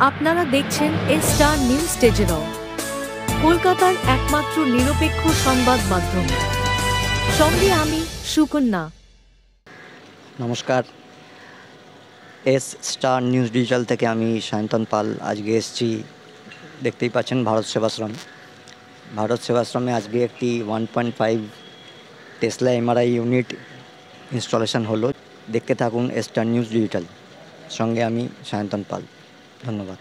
আপনারা দেখছেন star news টেজেরও, কলকাতার একমাত্র নিরপেক্ষ সংবাদ মাধ্যম। সঙ্গে আমি সুকন্যা। নমস্কার, স্টার নিউজ ডিজিটাল থেকে আমি সায়ন্তন পাল আজকে এসেছি। দেখতেই পাচ্ছেন ভারত সেবাশ্রমে আজকে একটি 1.5 টেসলা এমআরআই ইউনিট ইনস্টলেশন হলো। দেখতে থাকুন স্টার নিউজ ডিজিটাল, সঙ্গে আমি সায়ন্তন পাল। ধন্যবাদ।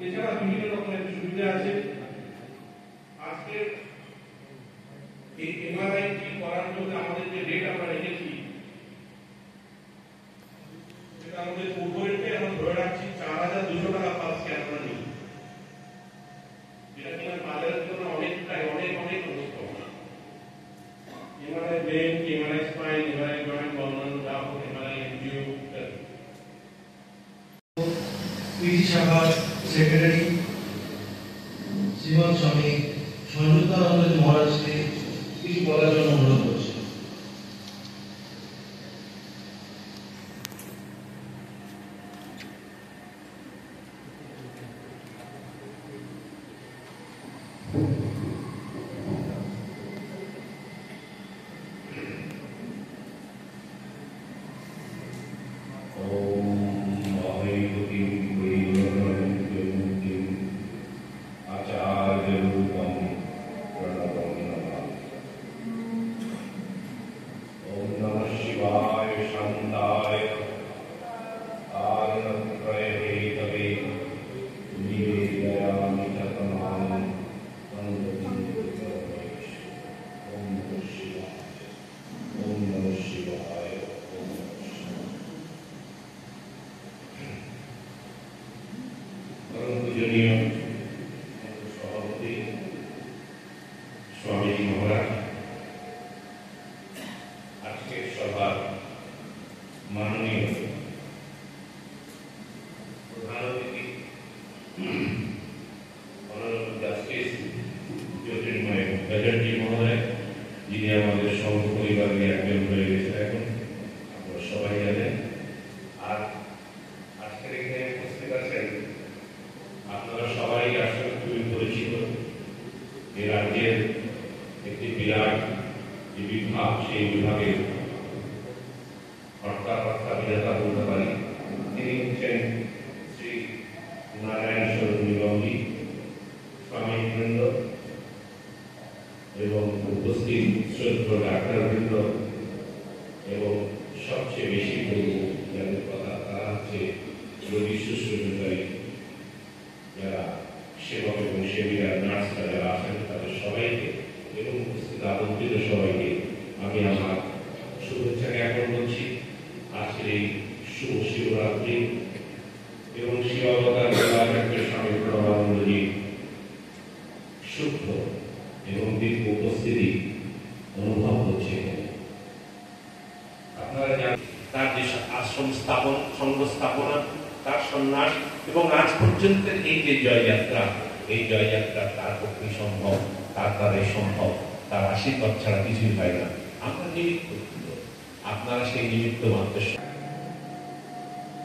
এছাড়া বিভিন্ন রকমের সুবিধা আছে। আজকে এই এমআরআই করার জন্য আমাদের যে রেট আমরা রেখেছি সেটা আমাদের পূর্ব রেটে আমরা ধরে রাখছি 4,200 টাকা পার স্ক্যান আমরা নিই, যেটা কিনা বাজারের জন্য অনেকটাই অনেক কম। MRI brain, MRI spine, MRI joint, অন্যান্য যা হোক, এমআরআই এনজিও পিজি শাখার সেক্রেটারি শ্রীমান স্বামী সঞ্জুতানন্দ মহারাজকে কিছু বলার জন্য অনুরোধ করছি। সভাপতি স্বামীজি মহারাজ, আজকের সভার মাননীয় প্রধান অতিথি অনারেবল জাস্টিস জ্যোতির্ময় ব্যানার্জি মহোদয়, যিনি আমাদের সঙ্ঘ পরিবারের একজন হয়ে গেছে এখন, আপনারা সবাই জানেন। আর আজকের এখানে উপস্থিত আছেন আপনারা সবাই আসলে খুবই পরিচিত। এই রাজ্যের একটি বিরাট যে বিভাগ, সেই বিভাগের কর্তা বিধাতা বলতে পারি। তিনি হচ্ছেন শ্রী নারায়ণ স্বরূপ নিগমজি। সেবক এবং সেবিকা, নার্সরা যারা আছেন তাদের সবাইকে এবং উপস্থিত আমন্ত্রিত সবাইকে আমি আমার শুভেচ্ছা জ্ঞাপন করছি। আজকের এই শুভ শিবরাত্রি এবং শিবাবতার স্বামী প্রণবানন্দজি শুদ্ধ এবং দিব্য উপস্থিতি অনুভব হচ্ছে। আপনারা জানেন তার যে আশ্রম স্থাপন, সংঘ স্থাপনা, তার সন্ন্যাস এবং আজ পর্যন্ত এই যে জয়যাত্রা, এই জয়যাত্রা তার পক্ষে সম্ভব, তার দ্বারাই সম্ভব। তার আশীর্বাদ ছাড়া কিছুই হয় না। আমরা নিমিত্ত, আপনারা সেই নিমিত্ত মাত্র।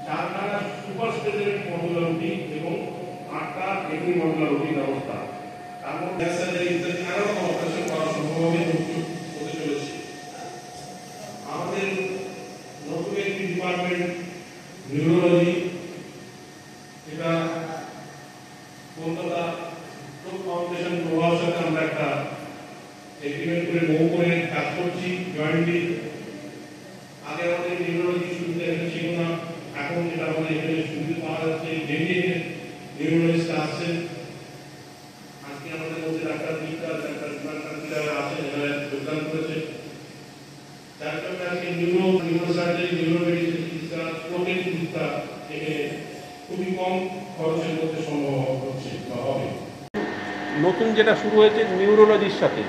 চারখানা সুপার স্পেশালিটি মডুলার রুটিন এবং 8টা এগ্রি মডুলার রুটিন ব্যবস্থা, তার মধ্যে ইত্যাদি আরো অপারেশন করা সম্ভব হবে হতে চলেছে। আমাদের নতুন একটি ডিপার্টমেন্ট নিউরোলজি, এটা কলকাতা স্ট্রোক ফাউন্ডেশন প্রভাবের সাথে আমরা একটা এগ্রিমেন্ট করে বহু করে কাজ করছি জয়েন্টলি। আগে আমাদের নিউরোলজি শুরুতে এখানে ছিল না, এখন যেটা আমাদের এখানে সুবিধা পাওয়া যাচ্ছে, ডেলি নিউরোলজিস্ট আসছেন। আজকে আমাদের মধ্যে ডাক্তার দীপকা, ডাক্তার যারা আছেন এখানে যোগদান করেছে। যার জন্য আজকে নিউরোসার্জারি, নিউরোমেডিসিন চিকিৎসা, স্ট্রোকের চিকিৎসা এখানে খুবই কম খরচের মধ্যে সম্ভব হচ্ছে বা হবে। নতুন যেটা শুরু হয়েছে নিউরোলজির সাথে,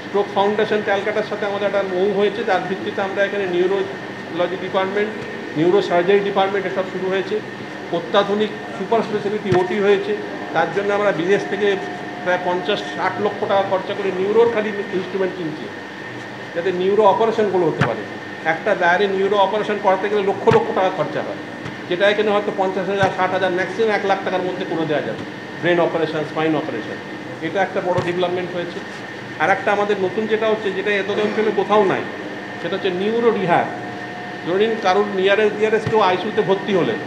স্ট্রোক ফাউন্ডেশন ক্যালকাটার সাথে আমাদের একটা মৌ হয়েছে, যার ভিত্তিতে আমরা এখানে neurology department, neuro surgery department এসব শুরু হয়েছে। অত্যাধুনিক সুপার স্পেশালিটি ওটি হয়েছে। তার জন্য আমরা বিদেশ থেকে প্রায় 50-60 লক্ষ টাকা খরচা করে নিউরোর খালি ইনস্ট্রুমেন্ট কিনছি, যাতে নিউরো অপারেশনগুলো হতে পারে। একটা দায়ের নিউরো অপারেশন করাতে গেলে লক্ষ লক্ষ টাকা খরচা হয়, যেটা এখানে হয়তো 50,000, 60,000, ম্যাক্সিমাম 1 লাখ টাকার মধ্যে করে দেওয়া যাবে। ব্রেন অপারেশন, স্পাইন অপারেশন, এটা একটা বড় ডেভেলপমেন্ট হয়েছে। আর একটা আমাদের নতুন যেটা হচ্ছে, যেটা এত অঞ্চলে কোথাও নাই, সেটা হচ্ছে নিউরো রিহ্যাব। ধরুন কারোর নিয়ারেস্ট কেউ আইসিইউতে ভর্তি হলেন,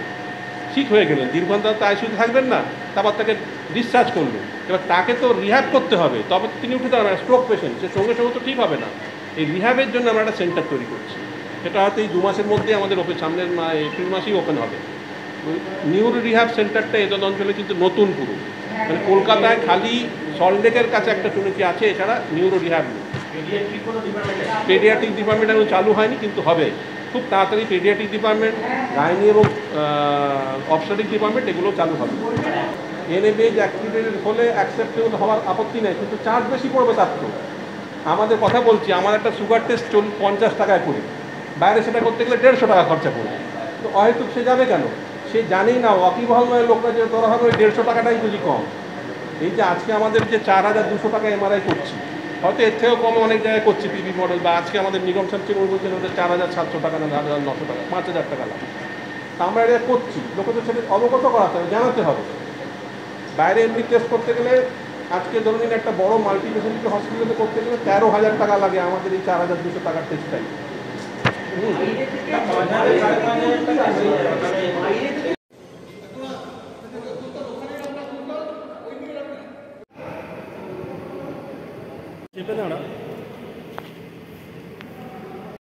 ঠিক হয়ে গেলেন, দীর্ঘদিন তো আইসিইউতে থাকবেন না, তারপর তাকে ডিসচার্জ করলেন, এবার তাকে তো রিহ্যাব করতে হবে, তবে তিনি উঠে দাঁড়াবেন। স্ট্রোক পেশেন্ট, সে সঙ্গে সঙ্গে তো ঠিক হবে না। এই রিহ্যাবের জন্য আমরা একটা সেন্টার তৈরি করছি, সেটা হয়তো এই 2 মাসের মধ্যে আমাদের সামনের এপ্রিল মাসেই ওপেন হবে। নিউরো রিহ্যাব সেন্টারটা এতদ অঞ্চলে কিন্তু নতুন পুরো, মানে কলকাতায় খালি সল্টলেকের কাছে একটা শুনেছি আছে, এছাড়া নিউরো রিহ্যাব নেই। পেডিয়াট্রিক ডিপার্টমেন্ট এখন চালু হয়নি, কিন্তু হবে খুব তাড়াতাড়ি। পেডিয়াট্রিক ডিপার্টমেন্ট, গাইনি এবং অবস্টেট্রিক ডিপার্টমেন্ট এগুলো চালু হবে। এনএবিএইচ অ্যাক্টিভেটেড হলে অ্যাকসেপ্টেবল হওয়ার আপত্তি নেই, কিন্তু চার্জ বেশি পড়বে তার তো। আমাদের কথা বলছি, আমার একটা সুগার টেস্ট 50 টাকায় করি, বাইরে সেটা করতে গেলে 150 টাকা খরচা পড়বে। তো অহেতুক সে যাবে কেন? সে জানেই না, ওয়াকিবহাল লোকরা যে ধরা হবে ওই 150 টাকাটাই বুঝি কম। এই যে আজকে আমাদের যে 4200 টাকা এমআরআই করছি, হয়তো এর থেকেও কম অনেক জায়গায় করছি পিপি মডেল, বা আজকে আমাদের নিগম সাহেব বলছেন ওদের 4700 টাকা না 4900 টাকা, 5000 টাকা লাগে। তা আমরা এটা করছি, লোকেদের সাথে অবগত করাতে হবে, জানাতে হবে। বাইরে এমনি টেস্ট করতে গেলে আজকে ধরুন একটা বড় মাল্টি স্পেশালিটি হসপিটালে করতে গেলে 13,000 টাকা লাগে, আমাদের এই 4200 টাকার টেস্টটাই।